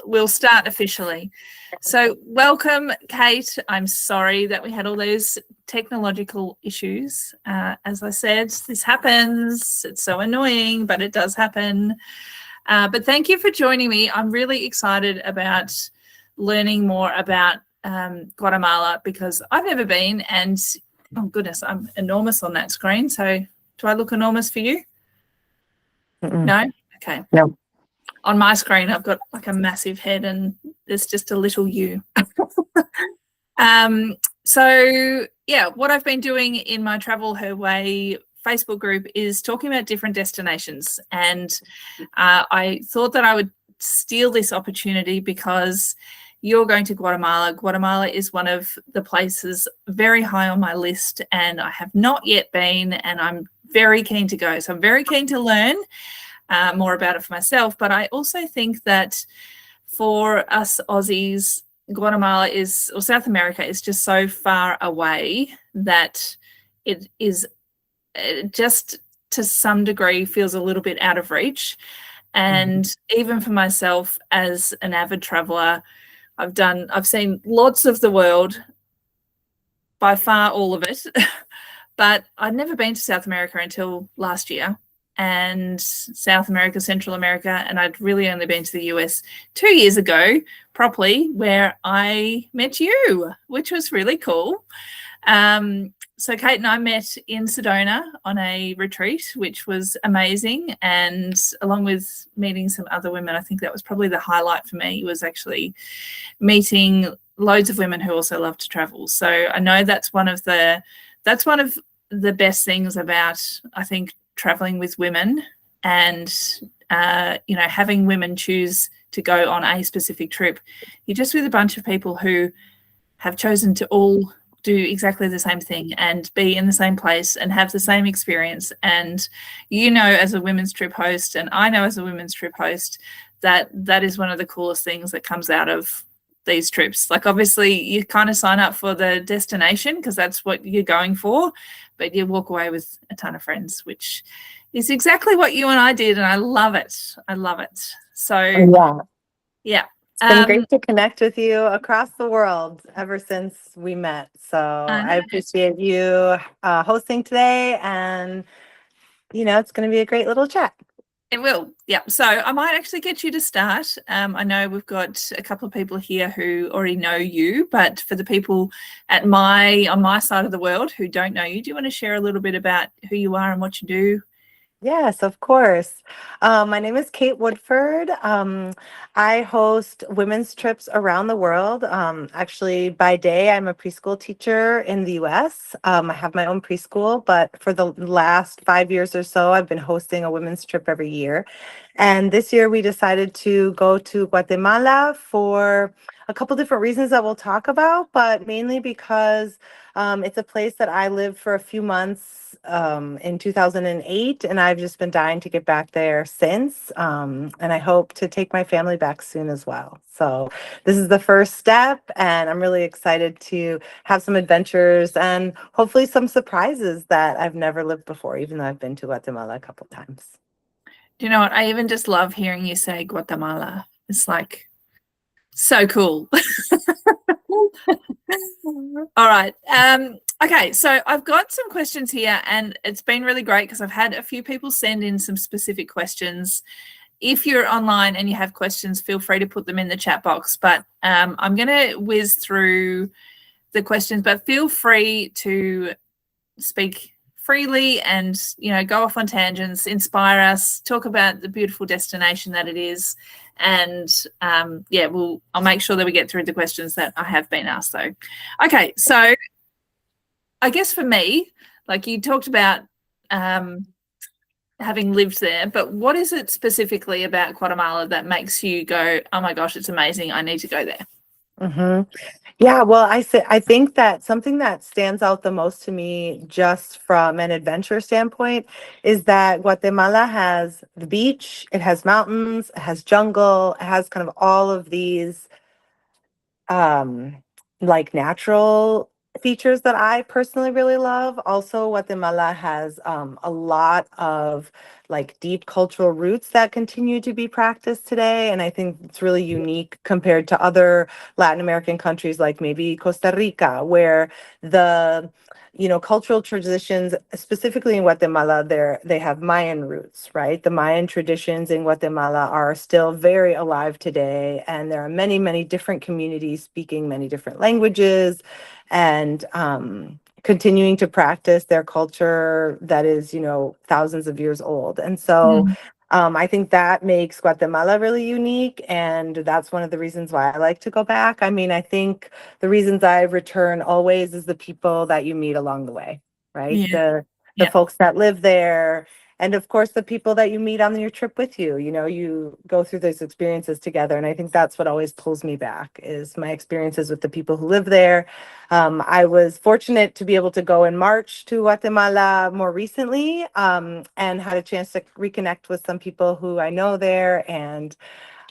we'll start officially. So welcome, Kate. I'm sorry that we had all those technological issues. As I said, this happens. It's so annoying, but it does happen. But thank you for joining me. I'm really excited about learning more about Guatemala because I've never been, and oh goodness, I'm enormous on that screen. So do I look enormous for you? No? Okay. No. On my screen, I've got like a massive head and there's just a little you. So, yeah, what I've been doing in my Travel Her Way Facebook group is talking about different destinations. And I thought that I would steal this opportunity because you're going to Guatemala. Guatemala is one of the places very high on my list, and I have not yet been, and I'm very keen to go. So I'm very keen to learn more about it for myself. But I also think that for us Aussies, Guatemala is, or South America is just so far away that it is just to some degree feels a little bit out of reach. And even for myself as an avid traveler, I've seen lots of the world, by far all of it, but I'd never been to South America until last year, and South America, Central America, and I'd really only been to the US 2 years ago properly, where I met you, which was really cool. So Kate and I met in Sedona on a retreat, which was amazing. And along with meeting some other women, I think that was probably the highlight for me, was actually meeting loads of women who also love to travel. So I know that's one of the best things about, I think, traveling with women, and having women choose to go on a specific trip. You're just with a bunch of people who have chosen to all do exactly the same thing and be in the same place and have the same experience. And as a women's trip host, and I know as a women's trip host, that is one of the coolest things that comes out of these trips. Like, obviously you kind of sign up for the destination because that's what you're going for, but you walk away with a ton of friends, which is exactly what you and I did, and I love it. So yeah. It's been great to connect with you across the world ever since we met. So I appreciate you hosting today, and it's going to be a great little chat. It will, yeah. So I might actually get you to start. I know we've got a couple of people here who already know you, but for the people on my side of the world who don't know you, do you want to share a little bit about who you are and what you do? Yes, of course. My name is Kate Woodford. I host women's trips around the world. Actually, by day, I'm a preschool teacher in the US. I have my own preschool, but for the last 5 years or so, I've been hosting a women's trip every year. And this year, we decided to go to Guatemala for a couple different reasons that we'll talk about, but mainly because it's a place that I lived for a few months in 2008, and I've just been dying to get back there since. And I hope to take my family back soon as well. So this is the first step, and I'm really excited to have some adventures and hopefully some surprises that I've never lived before, even though I've been to Guatemala a couple times. Do you know what? I even just love hearing you say Guatemala. It's like so cool. All right. Okay, so I've got some questions here, and it's been really great because I've had a few people send in some specific questions. If you're online and you have questions, feel free to put them in the chat box. But I'm going to whiz through the questions, but feel free to speak freely and go off on tangents, inspire us, talk about the beautiful destination that it is. And I'll make sure that we get through the questions that I have been asked though. Okay, so I guess for me, like you talked about having lived there, but what is it specifically about Guatemala that makes you go, oh my gosh, it's amazing, I need to go there? Yeah, well, I think that something that stands out the most to me, just from an adventure standpoint, is that Guatemala has the beach, it has mountains, it has jungle, it has kind of all of these like natural features that I personally really love. Also, Guatemala has a lot of like deep cultural roots that continue to be practiced today. And I think it's really unique compared to other Latin American countries like maybe Costa Rica, where the cultural traditions, specifically in Guatemala, they have Mayan roots, right? The Mayan traditions in Guatemala are still very alive today, and there are many, many different communities speaking many different languages and continuing to practice their culture that is, thousands of years old. And so Mm. I think that makes Guatemala really unique. And that's one of the reasons why I like to go back. I mean, I think the reasons I return always is the people that you meet along the way, right? Yeah. The Yeah. folks that live there. And of course, the people that you meet on your trip with you, you go through those experiences together. And I think that's what always pulls me back is my experiences with the people who live there. I was fortunate to be able to go in March to Guatemala more recently, and had a chance to reconnect with some people who I know there.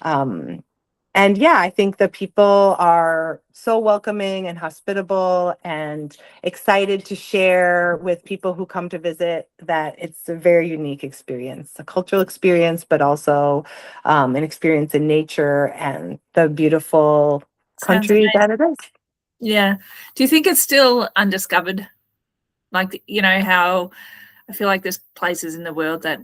Um, and yeah, I think the people are so welcoming and hospitable and excited to share with people who come to visit, that it's a very unique experience, a cultural experience, but also an experience in nature and the beautiful Sounds country that amazing. it is. Yeah. Do you think it's still undiscovered? Like, how I feel like there's places in the world that,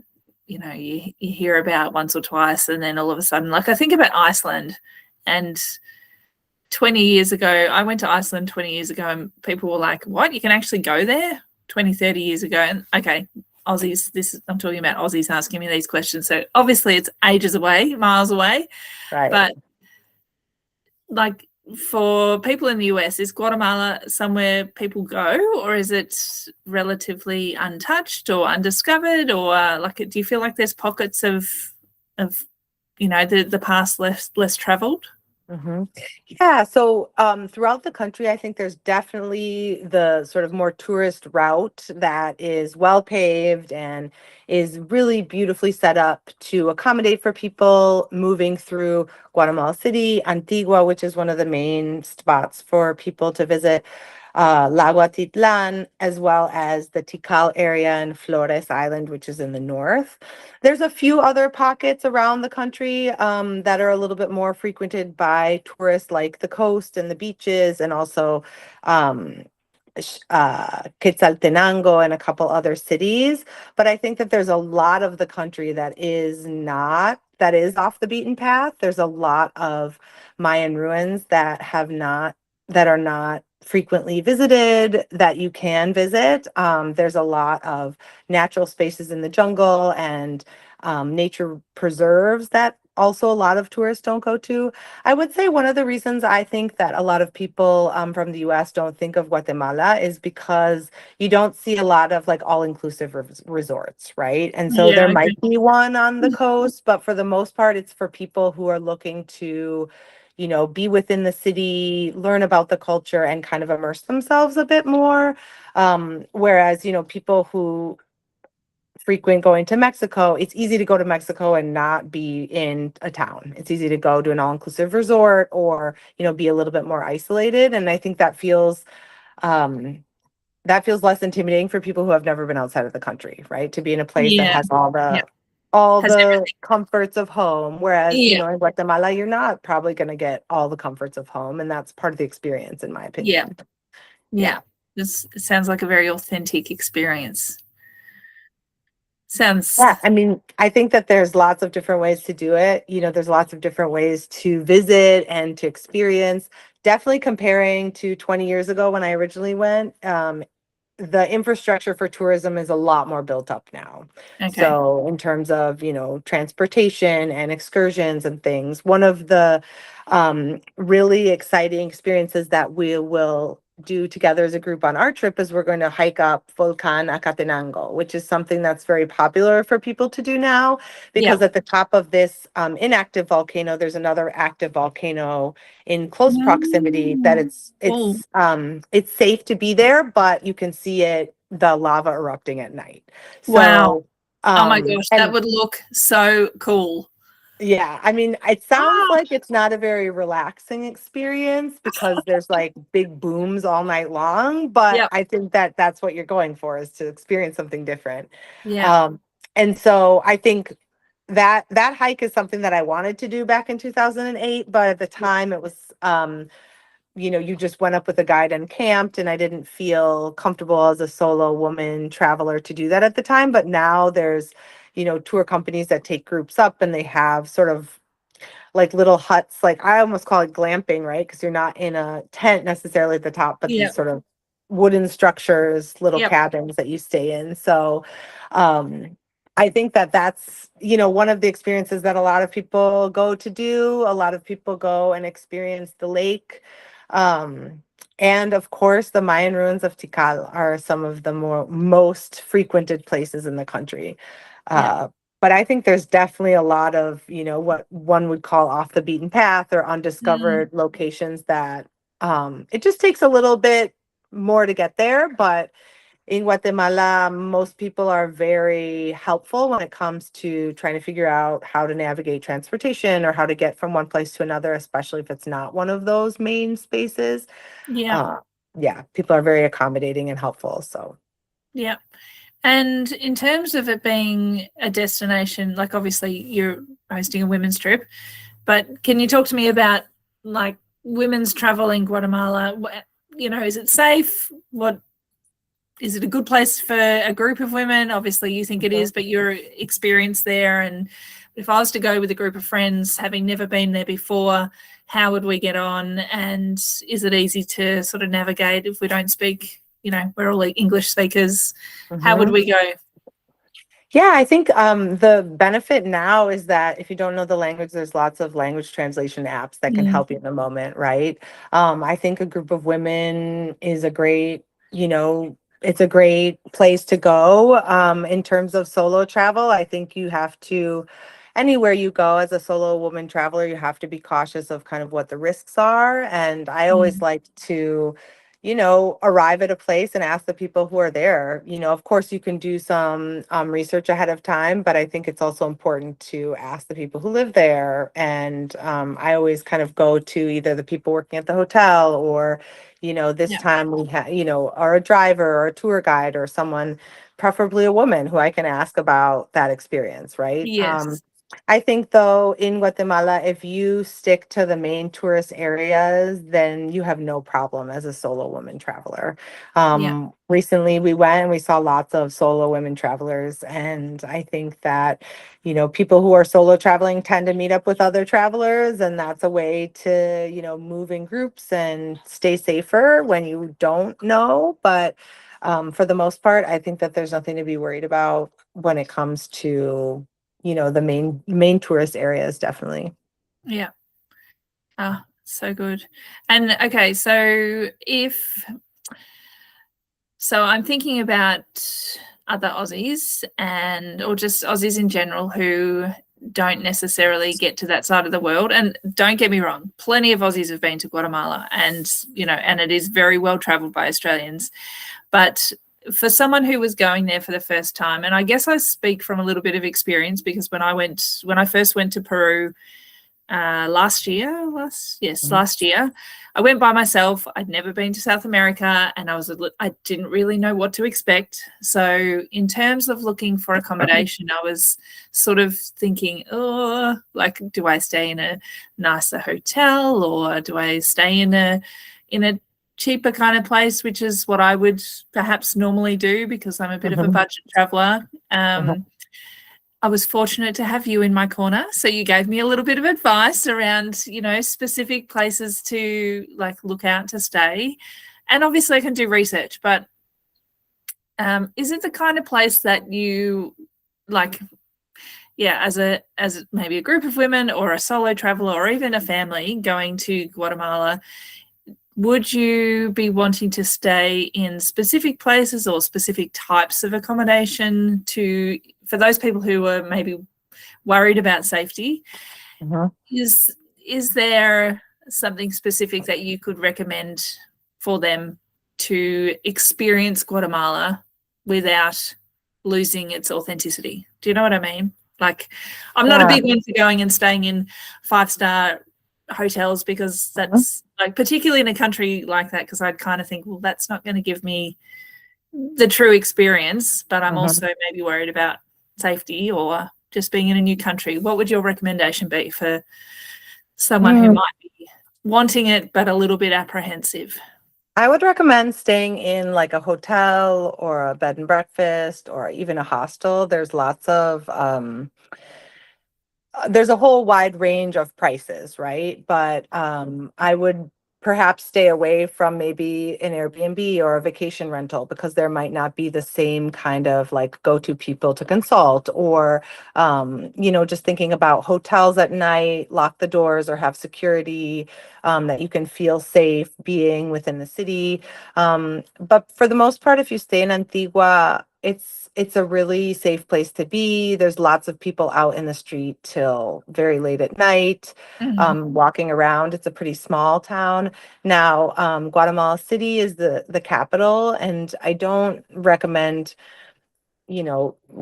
you hear about once or twice, and then all of a sudden, like I think about Iceland, and 20 years ago, I went to Iceland 20 years ago, and people were like, what? You can actually go there 20, 30 years ago? And okay, I'm talking about Aussies asking me these questions. So obviously it's ages away, miles away. Right. But like for people in the US, is Guatemala somewhere people go, or is it relatively untouched or undiscovered, or like do you feel like there's pockets of the past less traveled? hmm Yeah, so throughout the country, I think there's definitely the sort of more tourist route that is well paved and is really beautifully set up to accommodate for people moving through Guatemala City, Antigua, which is one of the main spots for people to visit, Lago Atitlan, as well as the Tikal area and Flores Island, which is in the north. There's a few other pockets around the country that are a little bit more frequented by tourists, like the coast and the beaches, and also um, Quetzaltenango and a couple other cities. But I think that there's a lot of the country that is off the beaten path. There's a lot of Mayan ruins that are not frequently visited that you can visit. There's a lot of natural spaces in the jungle and nature preserves that also a lot of tourists don't go to. I would say one of the reasons I think that a lot of people from the US don't think of Guatemala is because you don't see a lot of like all-inclusive resorts, right? And so there Yeah, might okay. be one on the coast, but for the most part, it's for people who are looking to, be within the city, learn about the culture, and kind of immerse themselves a bit more. Whereas, people who frequent going to Mexico, it's easy to go to Mexico and not be in a town. It's easy to go to an all-inclusive resort or, be a little bit more isolated. And I think um that feels less intimidating for people who have never been outside of the country, right? To be in a place that Yeah. has Yeah. all Has the everything. comforts of home. Whereas, Yeah. in Guatemala, you're not probably going to get all the comforts of home. And that's part of the experience, in my Yeah. opinion. Yeah. Yeah. It sounds like a very authentic experience. Sounds. Yeah, I mean, I think that there's lots of different ways to do it. There's lots of different ways to visit and to experience. Definitely comparing to 20 years ago when I originally went, the infrastructure for tourism is a lot more built up now. Okay. So in terms of, transportation and excursions and things, one of the really exciting experiences that we will do together as a group on our trip is we're going to hike up Volcan Acatenango, which is something that's very popular for people to do now, Yeah. because at the top of this inactive volcano, there's another active volcano in close proximity that Mm. Oh, it's safe to be there, but you can see the lava erupting at night. wow. So Oh my gosh, that and would look so cool. Yeah, I mean, it sounds Ah, like it's not a very relaxing experience because there's like big booms all night long, but yep, I think that that's what you're going for is to experience something different. yeah, Um, and so I think that hike is something that I wanted to do back in 2008, but at the time it was you just went up with a guide and camped, and I didn't feel comfortable as a solo woman traveler to do that at the time. But now there's, tour companies that take groups up and they have sort of like little huts, like I almost call it glamping, right? Because you're not in a tent necessarily at the top, but these yep, sort of wooden structures, little yep, cabins that you stay in. So um, I think that that's, one of the experiences that a lot of people go to do. A lot of people go and experience the lake. Um, and of course, the Mayan ruins of Tikal are some of the most frequented places in the country. yep, Uh, but I think there's definitely a lot of, what one would call off the beaten path or mm, undiscovered locations that it just takes a little bit more to get there. But in Guatemala, most people are very helpful when it comes to trying to figure out how to navigate transportation or how to get from one place to another, especially if it's not one of those main spaces. yep, Uh, yeah, people are very accommodating and helpful. So. yep. And in terms of it being a destination, like obviously you're hosting a women's trip, but can you talk to me about like women's travel in Guatemala? Is it safe? What is it a good place for a group of women? Obviously, you think it is, but your experience there. And if I was to go with a group of friends, having never been there before, how would we get on? And is it easy to sort of navigate if we don't speak? We're all English speakers. How would Mhm. we go? Yeah, I think the benefit now is that if you don't know the language, there's lots of language translation apps that can Mm, help you in the moment, right? I think a group of women is a great, it's a great place to go. In terms of solo travel, I think you have to, anywhere you go as a solo woman traveler, you have to be cautious of kind of what the risks are. And I always mm, like to arrive at a place and ask the people who are there. Of course, you can do some research ahead of time, but I think it's also important to ask the people who live there. And I always kind of go to either the people working at the hotel or, this yeah. time we have, or a driver or a tour guide or someone, preferably a woman, who I can ask about that experience, right? Yes. I think though in Guatemala, if you stick to the main tourist areas, then you have no problem as a solo woman traveler. Yeah. Recently we went and we saw lots of solo women travelers. And I think that, people who are solo traveling tend to meet up with other travelers. And that's a way to, move in groups and stay safer when you don't know. But for the most part, I think that there's nothing to be worried about when it comes to the main tourist areas, definitely. Yeah. Ah, so good. And okay, so I'm thinking about other Aussies or just Aussies in general who don't necessarily get to that side of the world. And don't get me wrong, plenty of Aussies have been to Guatemala and it is very well traveled by Australians. But for someone who was going there for the first time, and I guess I speak from a little bit of experience because when I first went to Peru, Mhm. last year, I went by myself. I'd never been to South America, and I didn't really know what to expect. So in terms of looking for accommodation, I was sort of thinking, oh, like, do I stay in a nicer hotel or do I stay in a cheaper kind of place, which is what I would perhaps normally do because I'm a bit of a Mhm. budget traveler. Mhm. I was fortunate to have you in my corner. So you gave me a little bit of advice around, specific places to like look out to stay. And obviously I can do research, but is it the kind of place that you like, yeah, as maybe a group of women or a solo traveler or even a family going to Guatemala, would you be wanting to stay in specific places or specific types of accommodation for those people who are maybe worried about safety? Mhm. Is there something specific that you could recommend for them to experience Guatemala without losing its authenticity? Do you know what I mean? Like, I'm not a big one for going and staying in 5-star hotels because that's like, particularly in a country like that, because I'd kind of think, well, that's not going to give me the true experience, but I'm also maybe worried about safety or just being in a new country. What would your recommendation be for someone who might be wanting it but a little bit apprehensive? I would recommend staying in like a hotel or a bed and breakfast or even a hostel. There's a whole wide range of prices, right? But I would perhaps stay away from maybe an Airbnb or a vacation rental because there might not be the same kind of like go-to people to consult, or just thinking about hotels at night, lock the doors or have security, that you can feel safe being within the city. But for the most part, if you stay in Antigua, it's a really safe place to be. There's lots of people out in the street till very late at night, walking around. It's a pretty small town. Now, Guatemala City is the capital, and I don't recommend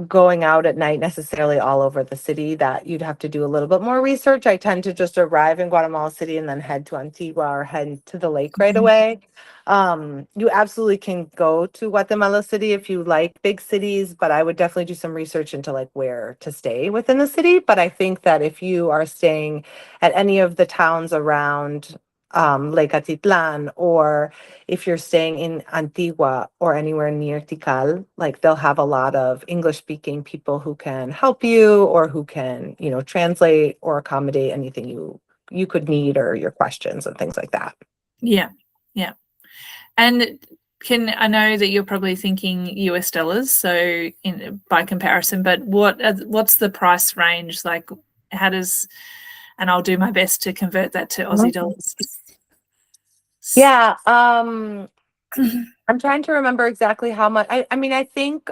going out at night necessarily all over the city. That you'd have to do a little bit more research. I tend to just arrive in Guatemala City and then head to Antigua or head to the lake right away. You absolutely can go to Guatemala City if you like big cities, but I would definitely do some research into like where to stay within the city. But I think that if you are staying at any of the towns around Lake Atitlan, or if you're staying in Antigua or anywhere near Tikal, like they'll have a lot of English speaking people who can help you or who can, translate or accommodate anything you could need or your questions and things like that. Yeah. Yeah. And I know that you're probably thinking US dollars, so by comparison, but what's the price range? Like, and I'll do my best to convert that to Aussie dollars. Yeah, I'm trying to remember exactly how much. I mean, I think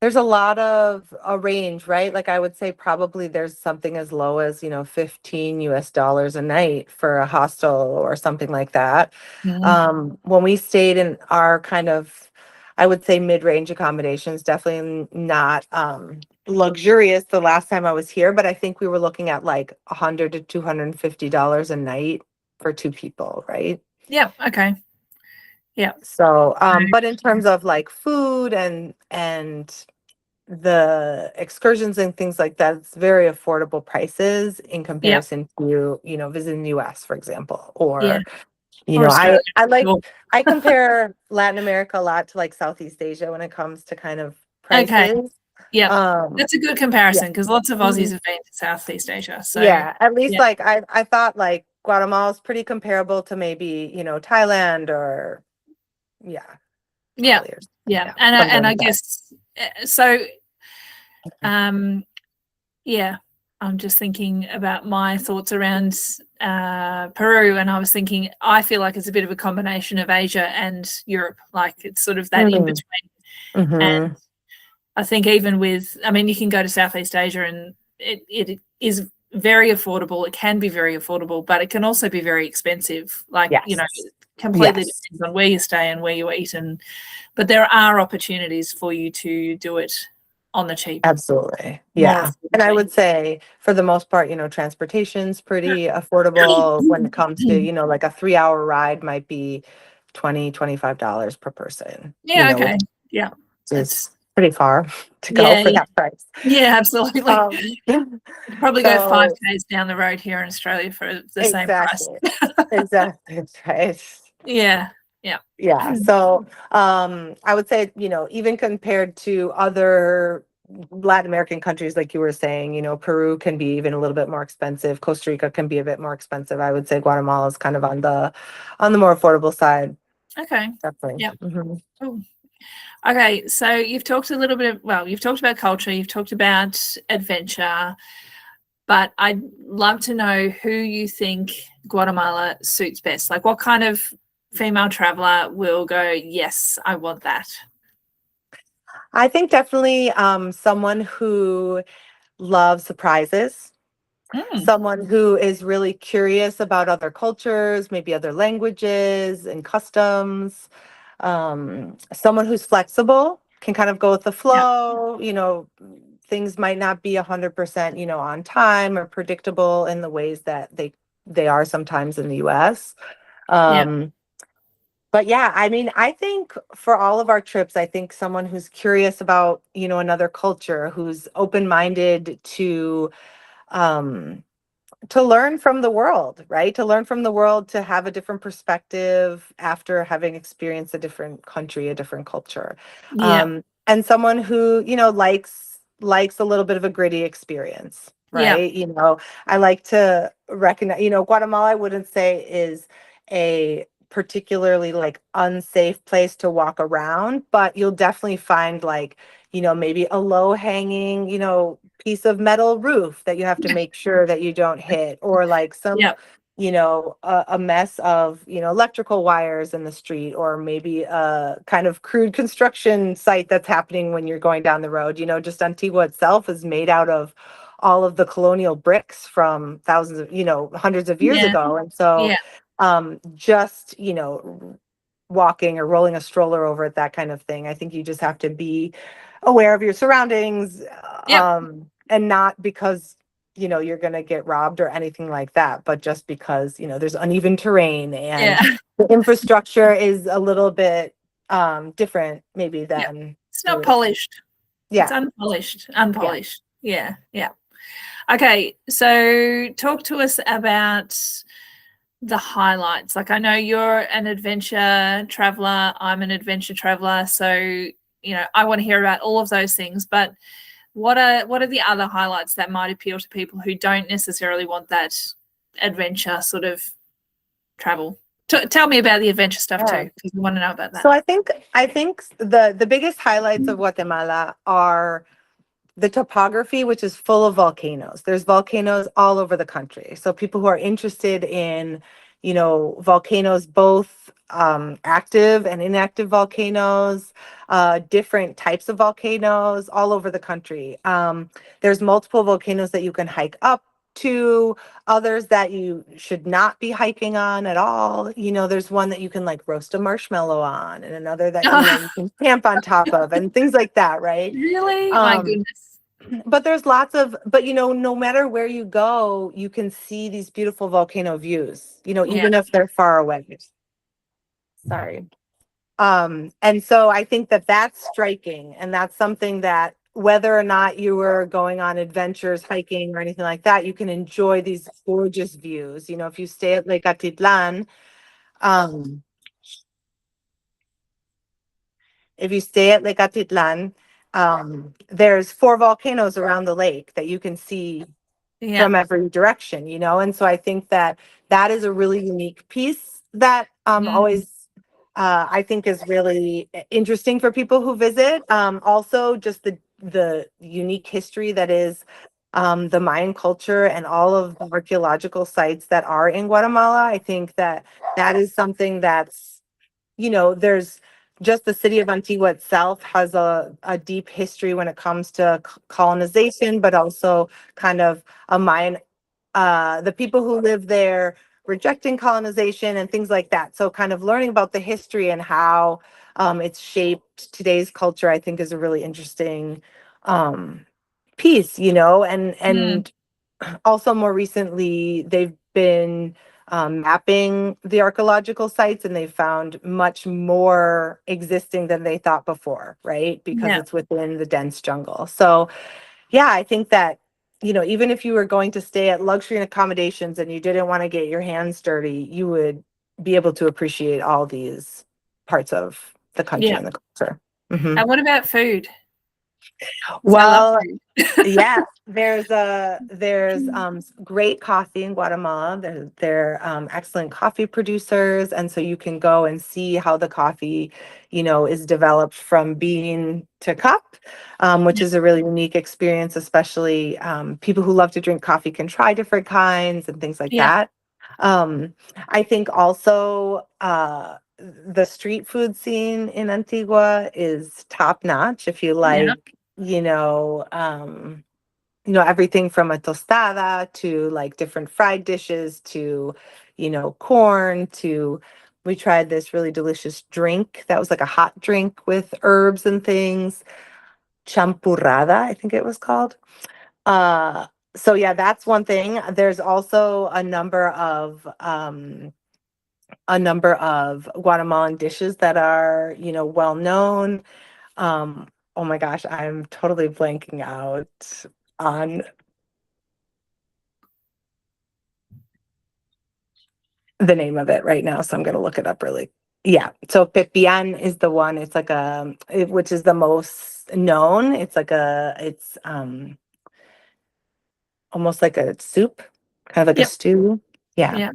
there's a lot of a range, right? Like I would say probably there's something as low as, 15 US dollars a night for a hostel or something like that. When we stayed in our kind of, I would say mid-range accommodations, definitely not luxurious the last time I was here, but I think we were looking at like $100 to $250 a night for two people, right? Yeah. Okay. Yeah. So, but in terms of like food and the excursions and things like that, it's very affordable prices in Yeah. comparison to, visiting the US, for example, Yeah. or, Or Australia. I compare Latin America a lot to like Southeast Asia when it comes to kind of Okay. prices. Yeah. That's a good comparison because lots of Aussies Mhm. have been to Southeast Asia. So Yeah, at least yeah. like I thought like Guatemala is pretty comparable to maybe, Thailand or Yeah. Bali or Yeah. something And I like that. guess so. Yeah, I'm just thinking about my thoughts around Peru, and I was thinking I feel like it's a bit of a combination of Asia and Europe, like it's sort of that in between. And I think even I mean, you can go to Southeast Asia and it is very affordable. It can be very affordable, but it can also be very expensive. Like, Yes. completely Yes. depends on where you stay and where you eat. But there are opportunities for you to do it on the cheap. Absolutely. More Yeah. And I affordably. would say for the most part, transportation's pretty affordable when it comes to, like a 3-hour ride might be $25 per person, Yeah, okay. Yeah. which That's is pretty far to go yeah, for that price. yeah, absolutely. Um, You probably go so 5Ks down the road here in Australia for the same price. exactly. Exactly. That's right. Yeah. Yeah. Yeah. So I would say, even compared to other Latin American countries, like you were saying, Peru can be even a little bit more expensive. Costa Rica can be a bit more expensive. I would say Guatemala is kind of on the more affordable side. Okay. Definitely. Yeah. Mhm. Cool. Okay, so you've talked a little bit you've talked about culture, you've talked about adventure, but I'd love to know who you think Guatemala suits best. Like, what kind of female traveler will go, yes, I want that? I think definitely someone who loves surprises, someone who is really curious about other cultures, maybe other languages and customs, someone who's flexible, can kind of go with the Yeah. flow, things might not be 100%, on time or predictable in the ways that they are sometimes in the US. Yeah. But yeah, I mean, I think for all of our trips, I think someone who's curious about, another culture, who's open-minded um, to learn from the world, right? To learn from the world, to have a different perspective after having experienced a different country, a different culture. Yeah. And someone who, likes a little bit of a gritty experience, Yeah. right? I like to recognize, Guatemala, I wouldn't say is a particularly like unsafe place to walk around, but you'll definitely find like, maybe a low hanging, piece of metal roof that you have to make sure that you don't hit, or like some, Yeah. a mess of, electrical wires in the street, or maybe a kind of crude construction site that's happening when you're going down the road. Just Antigua itself is made out of all of the colonial bricks from thousands of, hundreds of years Yeah. ago. And so, Yeah. just, walking or rolling a stroller over it, that kind of thing. I think you just have to be aware of your surroundings, Yeah. and not because, you're going to get robbed or anything like that, but just because, there's uneven terrain and Yeah. the infrastructure is a little bit different maybe Yeah. than It's we not would expect. polished. It's Yeah. unpolished. Yeah. Unpolished. Yeah. Yeah. Okay. So talk to us about the highlights. Like, I know you're an adventure traveler, I'm an adventure traveler, so I want to hear about all of those things, but what are the other highlights that might appeal to people who don't necessarily want that adventure sort of travel? Tell me about the adventure stuff Yeah. too, because we want to know about So that. I think the biggest highlights of Guatemala are the topography, which is full of volcanoes. There's volcanoes all over the country. So people who are interested in, volcanoes, both active and inactive volcanoes, different types of volcanoes all over the country. There's multiple volcanoes that you can hike up to, others that you should not be hiking on at all. There's one that you can like roast a marshmallow on, and another that, you can camp on top of, and things like that, right? Really? My Um, goodness. but there's lots of, but no matter where you go, you can see these beautiful volcano views, Yeah. even if they're far away. Sorry. And so I think that that's striking, and that's something that whether or not you were going on adventures, hiking or anything like that, you can enjoy these gorgeous views. If you stay at Lake Atitlan, um, if you stay at Lake Atitlan, there's 4 volcanoes around the lake that you can see Yeah. from every direction, and so I think that that is a really unique piece that Mm. always I think is really interesting for people who visit. Also, just the unique history that is the Mayan culture and all of the archaeological sites that are in Guatemala. I think that that is something that's, there's just the city of Antigua itself has a deep history when it comes to colonization, but also kind of a Mayan, the people who live there rejecting colonization and things like that. So kind of learning about the history and how it's shaped today's culture, I think is a really interesting um, piece, and Mm. also more recently, they've been mapping the archaeological sites, and they found much more existing than they thought before, right? Because Yeah. it's within the dense jungle. So yeah, I think that, even if you were going to stay at luxury and accommodations and you didn't want to get your hands dirty, you would be able to appreciate all these parts of the country Yeah. and the culture. Hmm. And what about food? Because I love Well, food. yeah, there's great coffee in Guatemala. They're excellent coffee producers, and so you can go and see how the coffee, is developed from bean to cup, which Yeah. is a really unique experience. Especially people who love to drink coffee can try different kinds and things like Yeah. that. I think also the street food scene in Antigua is top notch. If you Yeah. like, everything from a tostada to like different fried dishes to, corn to, we tried this really delicious drink that was like a hot drink with herbs and things. champurrada, I think it was called. So yeah, that's one thing. There's also a number of Guatemalan dishes that are, well known. Oh my gosh, I'm totally blanking out on the name of it right now, so I'm going to look it up really. Yeah, so pepian is the one. It's like which is the most known. It's almost like a soup, kind of like a Yep. stew. Yeah. Yeah.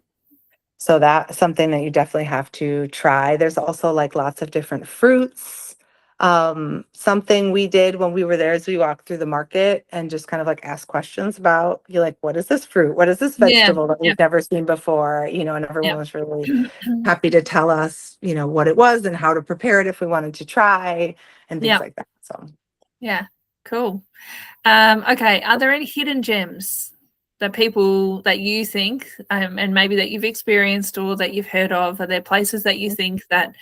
So that's something that you definitely have to try. There's also like lots of different fruits. Something we did when we were there is we walked through the market and just kind of like asked questions about, you're like, what is this fruit? What is this Yeah. vegetable that we've never seen before? And everyone Yeah. was really happy to tell us, what it was and how to prepare it if we wanted to try and things Yeah. like that. So Yeah. Cool. Okay. Are there any hidden gems that people that you think, and maybe that you've experienced or that you've heard of? Are there places that you think that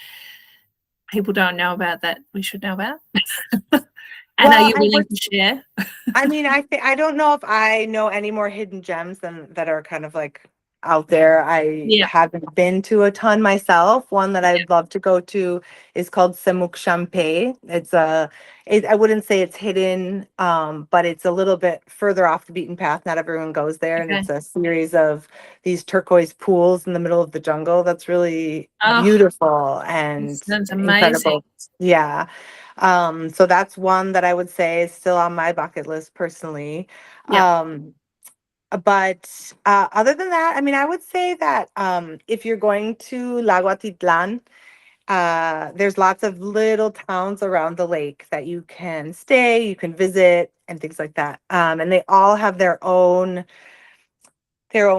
people don't know about that we should know about? And are well, you willing to share? I mean, I don't know if I know any more hidden gems than that are kind of like out there. I Yeah. haven't been to a ton myself. One that I'd love to go to is called Semuk Champe. I wouldn't say it's hidden, but it's a little bit further off the beaten path. Not everyone goes there, and Okay. it's a series of these turquoise pools in the middle of the jungle. That's really Oh, beautiful and sounds amazing. incredible. Yeah. So that's one that I would say is still on my bucket list personally. Yeah. But other than that, I mean, I would say that if you're going to Laguatitlan, there's lots of little towns around the lake that you can stay, you can visit, and things like that. And they all have their own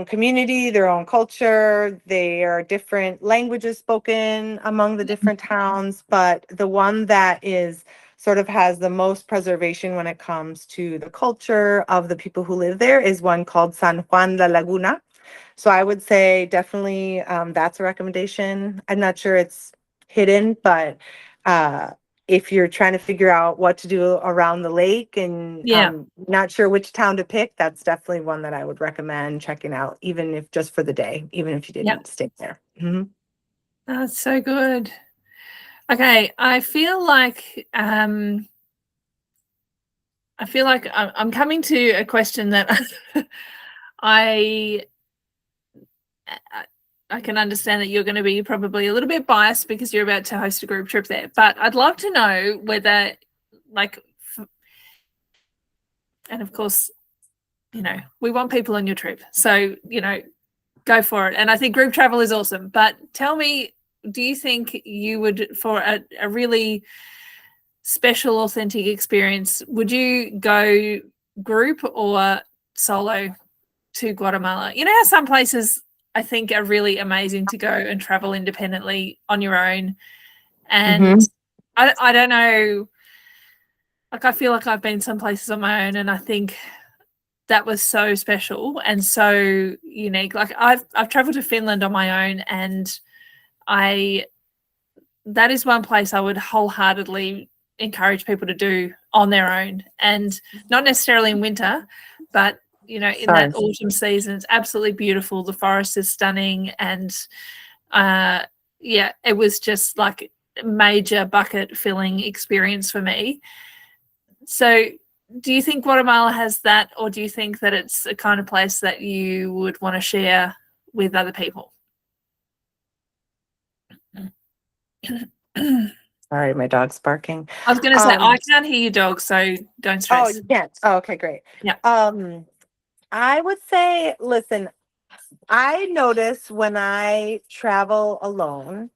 community, their own culture. There are different languages spoken among the different towns, but the one that is sort of has the most preservation when it comes to the culture of the people who live there is one called San Juan La Laguna. So I would say definitely that's a recommendation. I'm not sure it's hidden, but uh, if you're trying to figure out what to do around the lake and Yeah. not sure which town to pick, that's definitely one that I would recommend checking out, even if just for the day, even if you Yeah. didn't stay there. Mhm. That's so good. Okay, I feel like I'm coming to a question that I I can understand that you're going to be probably a little bit biased because you're about to host a group trip there. But I'd love to know whether, like, and of course, we want people on your trip, so go for it. And I think group travel is awesome. But tell me, do you think you would, for a really special, authentic experience, would you go group or solo to Guatemala? You know how some places I think are really amazing to go and travel independently on your own. And Mhm. I don't know, like I feel like I've been some places on my own and I think that was so special and so unique. Like I've traveled to Finland on my own and I that is one place I would wholeheartedly encourage people to do on their own, and not necessarily in winter, but in that Sorry. autumn season. It's absolutely beautiful. The forest is stunning, and uh, yeah, it was just like a major bucket filling experience for me. So, do you think Guatemala has that, or do you think that it's a kind of place that you would want to share with other people? Sorry, my dog's barking. I was going to say, I Um, can't hear your dog, so don't oh, stress. you can't. Oh, okay, great. Yeah. I would say, listen, I notice when I travel alone,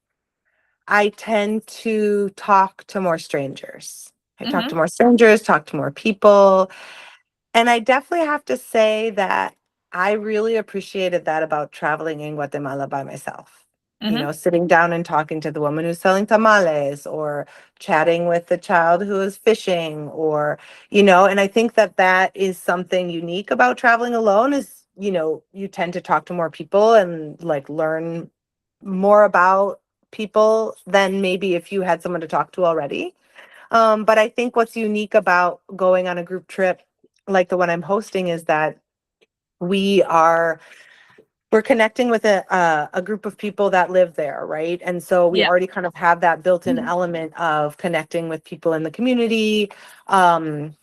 I tend to talk to more strangers. I talk to Hmm. more strangers, talk to more people. And I definitely have to say that I really appreciated that about traveling in Guatemala by myself. Hmm. Sitting down and talking to the woman who's selling tamales or chatting with the child who is fishing and I think that that is something unique about traveling alone is, you tend to talk to more people and like learn more about people than maybe if you had someone to talk to already. But I think what's unique about going on a group trip like the one I'm hosting is that we are we're connecting with a group of people that live there, right? And so we Yeah. already kind of have that built-in Mhm. element of connecting with people in the community, um,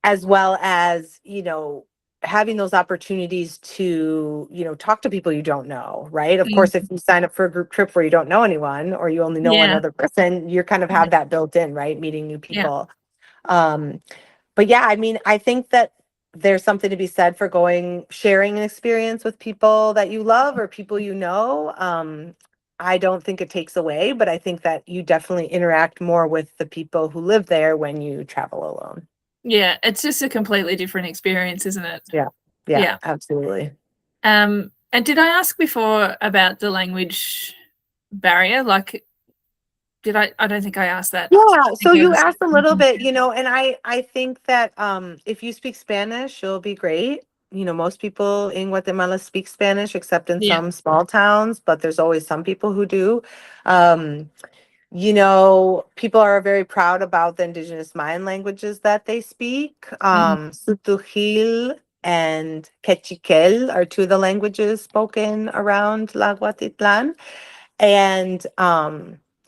as well as, having those opportunities to, talk to people you don't know, right? Of Mm. course, if you sign up for a group trip where you don't know anyone or you only know one Yeah. other person, you kind of Yeah. have that built in, right? Meeting new Yeah. people. Um, but yeah, I mean, I think that there's something to be said for sharing an experience with people that you love or people you know. I don't think it takes away, but I think that you definitely interact more with the people who live there when you travel alone. Yeah. It's just a completely different experience, isn't it? Yeah. Yeah, Yeah. absolutely. And did I ask before about the language barrier? Like, did I? I don't think I asked that. Yeah, I so think I you was. asked a little bit, and I think that if you speak Spanish, you'll be great. Most people in Guatemala speak Spanish, except in Yeah. some small towns, but there's always some people who do. Um, People are very proud about the indigenous Mayan languages that they speak. Mm. Sutujil and Quechiquel are two of the languages spoken around La Guatitlan. And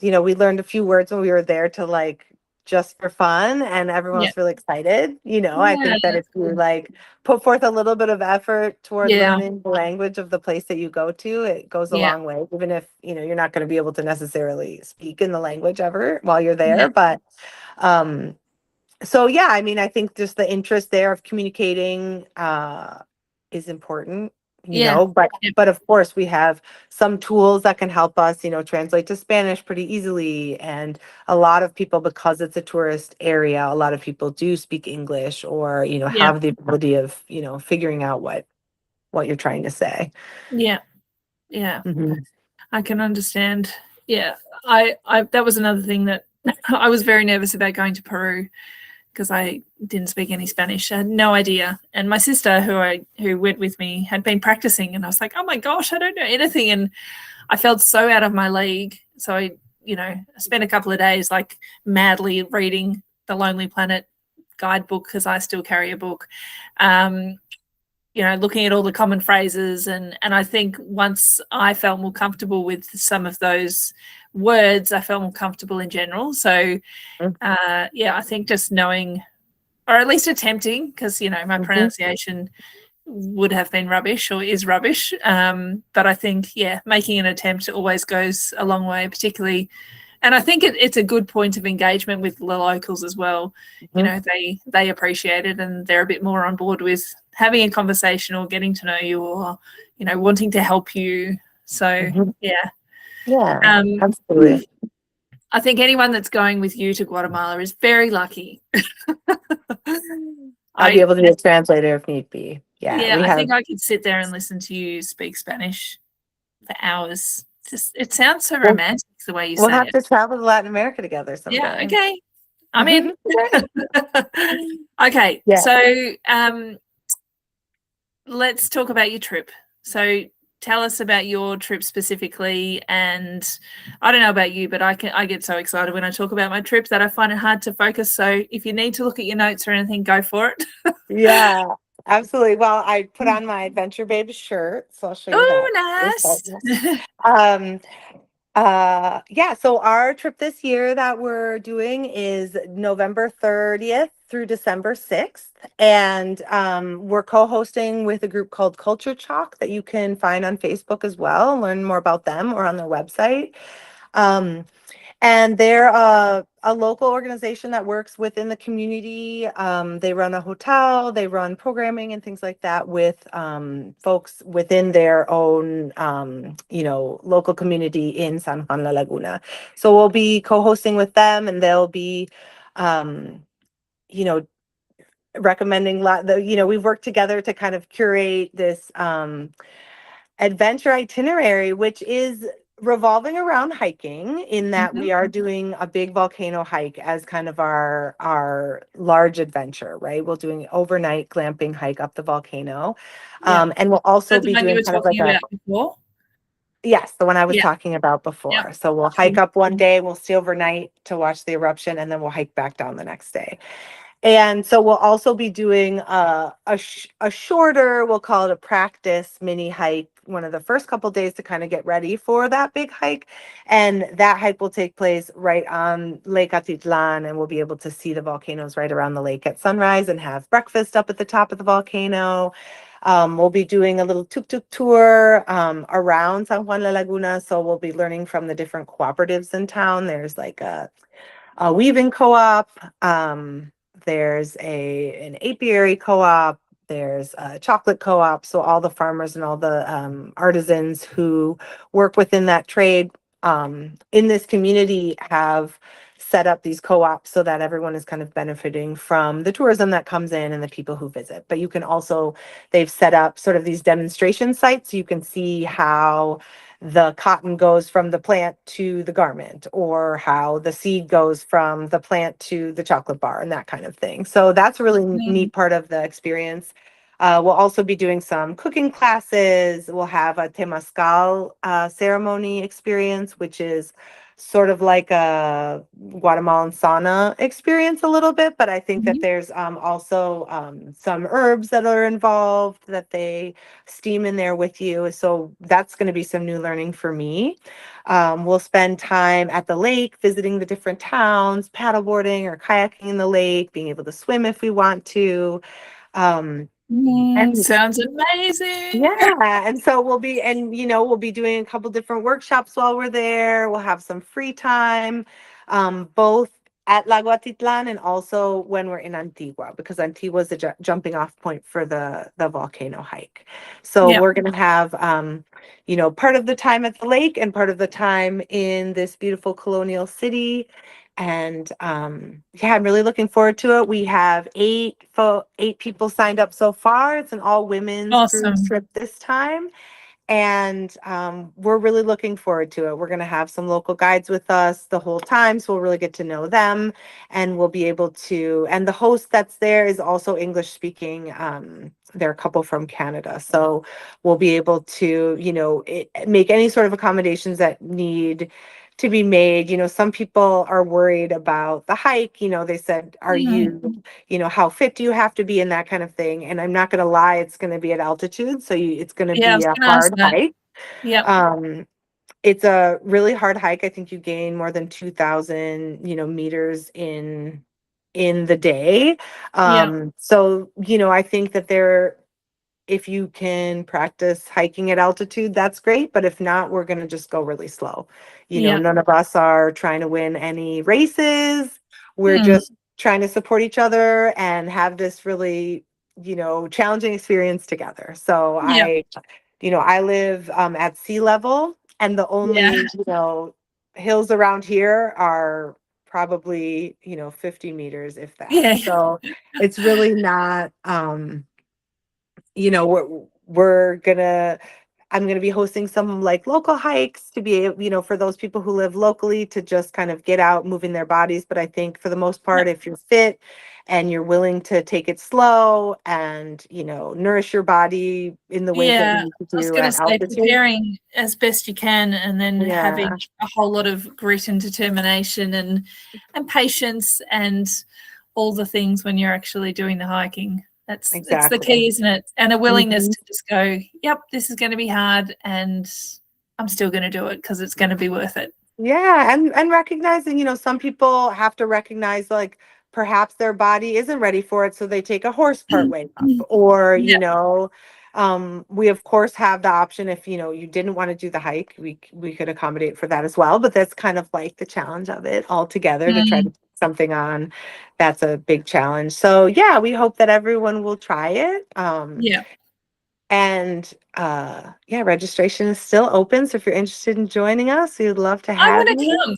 we learned a few words when we were there to like just for fun, and everyone Yeah. was really excited. I Yeah. think that if That's you good. like put forth a little bit of effort toward Yeah. learning the language of the place that you go to, it goes a Yeah. long way, even if you're not going to be able to necessarily speak in the language ever while you're Yeah. there. But um so yeah, I mean, I think just the interest there of communicating is important, Yeah. but Yep. of course we have some tools that can help us, translate to Spanish pretty easily. And a lot of people, because it's a tourist area, a lot of people do speak English or, Yeah. have the ability of, figuring out what you're trying to say. Yeah. Yeah. Mhm. I can understand. Yeah. I that was another thing that I was very nervous about going to Peru because I didn't speak any Spanish. I had no idea. And my sister, who went with me, had been practicing, and I was like, "Oh my gosh, I don't know anything." And I felt so out of my league. So I spent a couple of days like madly reading the Lonely Planet guidebook because I still carry a book. Um, looking at all the common phrases, and I think once I felt more comfortable with some of those words, I felt more comfortable in general. So yeah, I think just knowing, or at least attempting, because my Mhm. pronunciation would have been rubbish or is rubbish. But I think, yeah, making an attempt always goes a long way, particularly. And I think it's a good point of engagement with the locals as well. Mhm. They appreciate it, and they're a bit more on board with having a conversation or getting to know you, or wanting to help you. So Mhm. yeah, Yeah, um, absolutely. I think anyone that's going with you to Guatemala is very lucky. I'll be I able to be a translator if need be. Yeah, Yeah, we I have. think I could sit there and listen to you speak Spanish for hours. Just it sounds so We'll, romantic the way you we'll say have it. to travel to Latin America together Yeah, someday. okay. I'm in. Okay, Yeah. so let's talk about your trip. So tell us about your trip specifically, and I don't know about you, but I get so excited when I talk about my trip that I find it hard to focus. So if you need to look at your notes or anything, go for it. Yeah, absolutely. Well, I put on my Adventure Babe shirt, so I'll show you Oh, that. nice. Um, yeah, so our trip this year that we're doing is November 30th through December 6th. And we're co-hosting with a group called Culture Chalk that you can find on Facebook as well, learn more about them or on their website. Um, And they're a local organization that works within the community. They run a hotel, they run programming and things like that with folks within their own, local community in San Juan La Laguna. So we'll be co-hosting with them, and they'll be, um, you know, recommending we've worked together to kind of curate this adventure itinerary, which is revolving around hiking, in that Mhm. we are doing a big volcano hike as kind of our large adventure, right? We're doing an overnight glamping hike up the volcano. Yeah. And we'll Is also that the be one you doing were kind of like talking a, about before? Yes, the one I was Yeah. talking about Yep. before. So we'll hike up one day, we'll stay overnight to watch the eruption, and then we'll hike back down the next day. And so we'll also be doing a shorter, we'll call it a practice mini hike, one of the first couple days to kind of get ready for that big hike. And that hike will take place right on Lake Atitlan, and we'll be able to see the volcanoes right around the lake at sunrise and have breakfast up at the top of the volcano. We'll be doing a little tuk-tuk tour around San Juan La Laguna. So we'll be learning from the different cooperatives in town. There's like a weaving co-op. There's an apiary co-op. There's a chocolate co-op. So all the farmers and all the artisans who work within that trade in this community have set up these co-ops so that everyone is kind of benefiting from the tourism that comes in and the people who visit. But you can also, they've set up sort of these demonstration sites so you can see how the cotton goes from the plant to the garment, or how the seed goes from the plant to the chocolate bar and that kind of thing. So that's a really neat part of the experience. We'll also be doing some cooking classes. We'll have a temazcal ceremony experience, which is sort of like a Guatemalan sauna experience a little bit, but I think that there's also some herbs that are involved that they steam in there with you. So that's going to be some new learning for me. We'll spend time at the lake, visiting the different towns, paddleboarding or kayaking in the lake, being able to swim if we want to. And Sounds amazing. yeah, and so we'll be doing a couple different workshops while we're there. We'll have some free time, both at Lago Atitlan and also when we're in Antigua, because Antigua is the jumping off point for the volcano hike. So Yeah. we're going to have, part of the time at the lake and part of the time in this beautiful colonial city. And yeah, I'm really looking forward to it. We have eight people signed up so far. It's an all women's group Awesome. trip this time. And we're really looking forward to it. We're going to have some local guides with us the whole time, so we'll really get to know them, and we'll be able to. And the host that's there is also English speaking. They're a couple from Canada, so we'll be able to, make any sort of accommodations that need to be made. Some people are worried about the hike. They said, "Are you?" How fit do you have to be, and that kind of thing. And I'm not going to lie, it's going to be at altitude. So it's going to Yeah, I be was a going to ask hard that. hike. Yep. It's a really hard hike. I think you gain more than 2,000, meters in the day. Yeah. So, I think that if you can practice hiking at altitude, that's great. But if not, we're going to just go really slow. Yeah. None of us are trying to win any races. We're Mm. just trying to support each other and have this really, challenging experience together. So Yeah. I live at sea level, and the Yeah. only, hills around here are probably, 50 meters, if that. Yeah. So it's really not, you know, we're we're gonna I'm gonna be hosting some like local hikes to be able, for those people who live locally to just kind of get out, moving their bodies. But I think for the most Yeah. part, if you're fit and you're willing to take it slow and, nourish your body in the ways that you Yeah. need to I was do going to at say altitude. preparing as best you can, and then having Yeah, a whole lot of grit and determination and patience and all the things when you're actually doing the hiking. It's the exactly. key, isn't it? And a willingness Mhm. to just go, yep, this is going to be hard, and I'm still going to do it because it's going to be worth it. Yeah, and recognizing, some people have to recognize like perhaps their body isn't ready for it, so they take a horse part way up. Or, Yeah. we of course have the option if, you didn't want to do the hike, we could accommodate for that as well. But that's kind of like the challenge of it all together to try to Mm. put something on. That's a big challenge. So yeah, we hope that everyone will try it. Yeah. And yeah, registration is still open. So if you're interested in joining us, we'd love to I have want you. to come.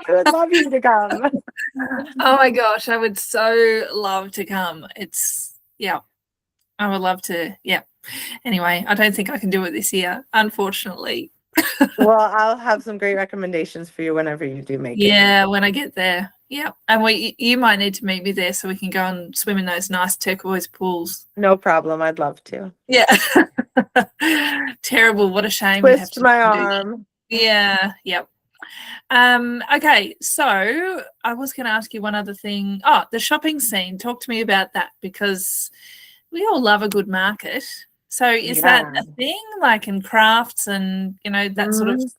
I would love you to come. Oh my gosh, I would so love to come. Yeah, I would love to. Yeah. Anyway, I don't think I can do it this year, unfortunately. Well, I'll have some great recommendations for you whenever you do make it. Yeah, when I get there. Yeah. And you might need to meet me there so we can go and swim in those nice turquoise pools. No problem. I'd love to. Yeah. Terrible. What a shame you have Twist to my do that. arm. Yeah. Yep. Okay, so I was going to ask you one other thing. Oh, the shopping scene. Talk to me about that, because we all love a good market. So is that Yeah. a thing, like in crafts and, that sort of Mhm.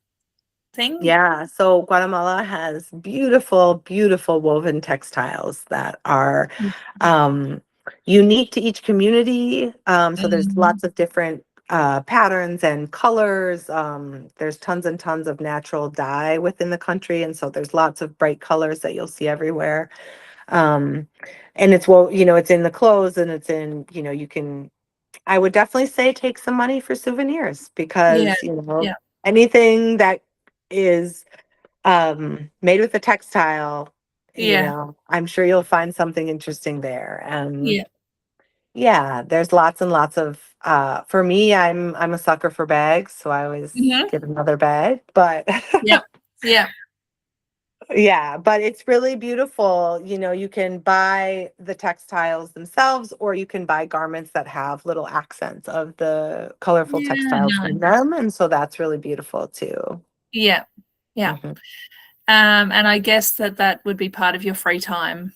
thing? Yeah, so Guatemala has beautiful, beautiful woven textiles that are um, unique to each community. So there's Mm, lots of different patterns and colors. There's tons and tons of natural dye within the country, and so there's lots of bright colors that you'll see everywhere. Um, and it's, well, it's in the clothes, and it's in, you can, I would definitely say take some money for souvenirs, yeah, because, yeah, anything that is made with a textile, yeah, I'm sure you'll find something interesting there. And yeah. yeah, there's lots and lots of for me, I'm a sucker for bags, so I always Hmm. get another bag. But Yeah, yeah, yeah, but it's really beautiful. You can buy the textiles themselves, or you can buy garments that have little accents of the colorful yeah, textiles in nice. them. And so that's really beautiful too. Yeah, yeah. Hmm. And I guess that would be part of your free time,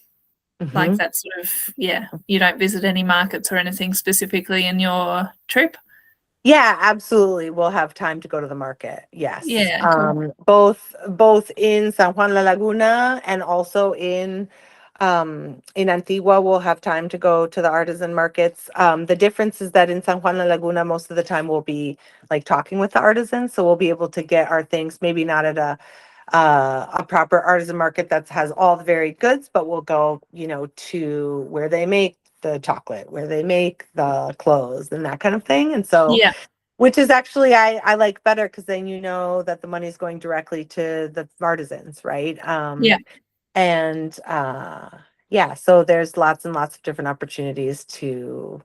like Hmm. that sort of, yeah. You don't visit any markets or anything specifically in your trip? Yeah, absolutely. We'll have time to go to the market. Yes. Yeah, cool. Both in San Juan La Laguna and also in Antigua, we'll have time to go to the artisan markets. The difference is that in San Juan La Laguna, most of the time we'll be like talking with the artisans, so we'll be able to get our things, maybe not at a proper artisan market that has all the varied goods, but we'll go, to where they make the chocolate, where they make the clothes and that kind of thing. And so, Yeah, which is actually, I like better, because then you know that the money's going directly to the artisans, right? yeah, And yeah, so there's lots and lots of different opportunities to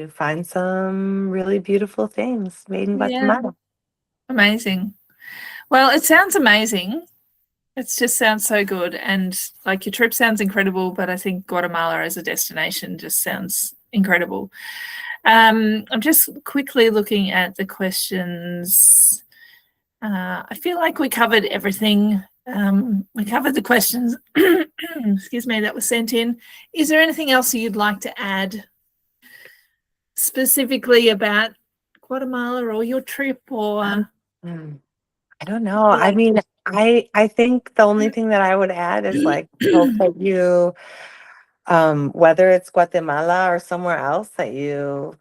find some really beautiful things made in yeah. Guatemala. Amazing. Well, it sounds amazing. It just sounds so good. And like your trip sounds incredible, but I think Guatemala as a destination just sounds incredible. I'm just quickly looking at the questions. I feel like we covered everything. We covered the questions, excuse me, that was sent in. Is there anything else you'd like to add specifically about Guatemala or your trip, or Mm. I don't you know. feel I like mean, I think the only thing that I would add is, like, hope that you, whether it's Guatemala or somewhere else, that you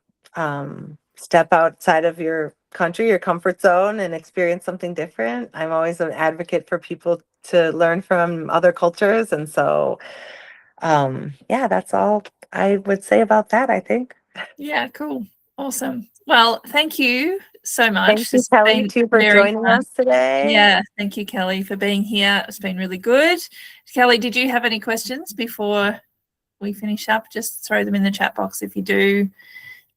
step outside of your country, your comfort zone, and experience something different. I'm always an advocate for people to learn from other cultures, and so yeah, that's all I would say about that, I think. Yeah, cool. Awesome. Well, thank you so Thank much. you, This has Kelly, been too, for very joining fun. us today. Yeah, thank you, Kelly, for being here. It's been really good. Kelly, did you have any questions before we finish up? Just throw them in the chat box if you do.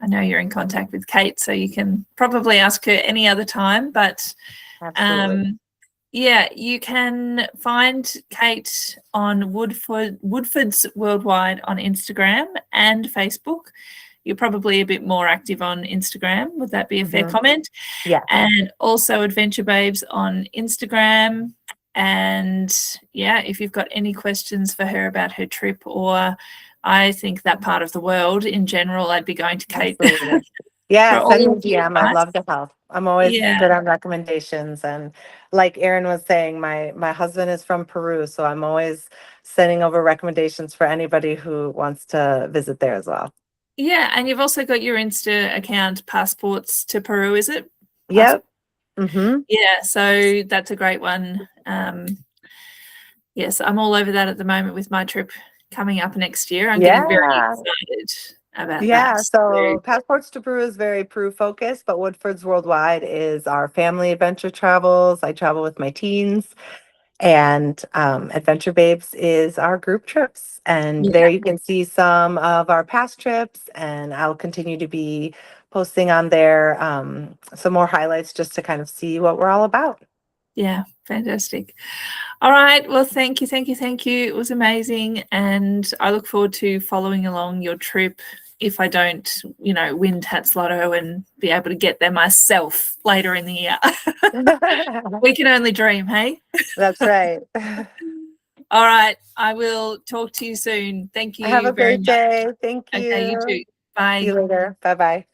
I know you're in contact with Kate, so you can probably ask her any other time. But Absolutely. um, yeah, you can find Kate on Woodford's Worldwide on Instagram and Facebook. You're probably a bit more active on Instagram. Would that be a fair Hmm. comment? Yeah. And also Adventure Babes on Instagram. And yeah, if you've got any questions for her about her trip, or I think that part of the world in general, I'd be going to Kate Absolutely. Yeah, for send all me a of the DM. I'd advice. love to help. I'm always Yeah. good on recommendations. And like Erin was saying, my husband is from Peru, so I'm always sending over recommendations for anybody who wants to visit there as well. Yeah. And you've also got your Insta account, Passports to Peru, is it? Pass- Yep. Mm-hmm. yeah. So that's a great one. Yes, I'm all over that at the moment with my trip coming up next year. I'm getting very Yeah. excited about that. Yeah. So, So Passports to Peru is very Peru focused, but Woodford's Worldwide is our family adventure travels. I travel with my teens. And Adventure Babes is our group trips. And yeah. there you can see some of our past trips. And I'll continue to be posting on there some more highlights just to kind of see what we're all about. Yeah, fantastic. All right. Well, thank you, thank you, thank you. It was amazing. And I look forward to following along your trip if I don't, win Tats Lotto and be able to get there myself later in the year. We can only dream, hey? That's right. All right. I will talk to you soon. Thank Have you a very great much. day. Thank Okay, you you. too. See Bye. you later. Bye bye.